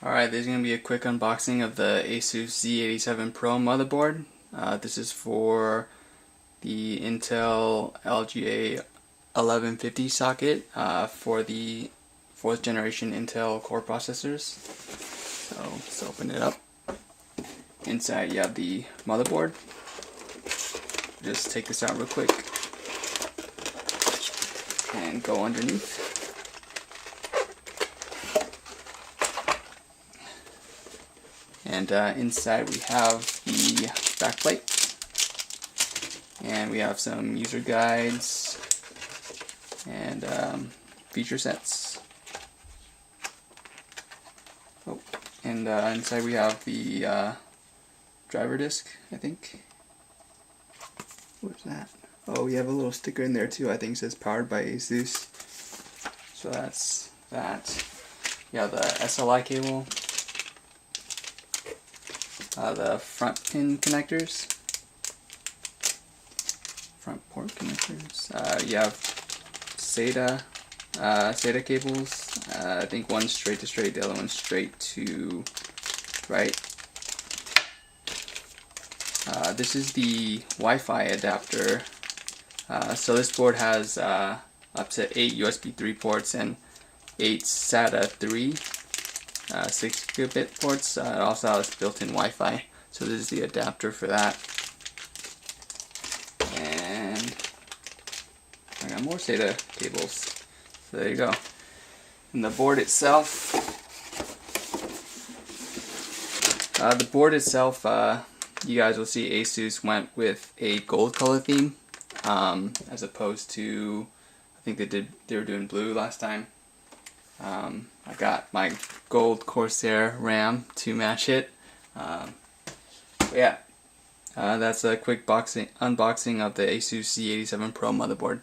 Alright, there's going to be a quick unboxing of the ASUS Z87-Pro motherboard. This is for the Intel LGA1150 socket for the 4th generation Intel core processors. So let's open it up. Inside you have the motherboard. Just take this out real quick and go underneath. And inside we have the backplate, and we have some user guides and feature sets. Oh, and inside we have the driver disc, I think. What's that? Oh, we have a little sticker in there too. I think it says powered by ASUS. So that's that. Yeah, the SLI cable. The front pin connectors, front port connectors. You have SATA cables. I think one's straight to straight, the other one's straight to right. This is the Wi-Fi adapter. So this board has up to 8 USB 3 ports and 8 SATA 3. 6 gigabit ports. It also has built-in Wi-Fi, so this is the adapter for that. And I got more SATA cables. So there you go. And the board itself, you guys will see ASUS went with a gold color theme, as opposed to, I think they were doing blue last time. I got my gold Corsair RAM to match it. But yeah, that's a quick unboxing of the ASUS Z87 Pro motherboard.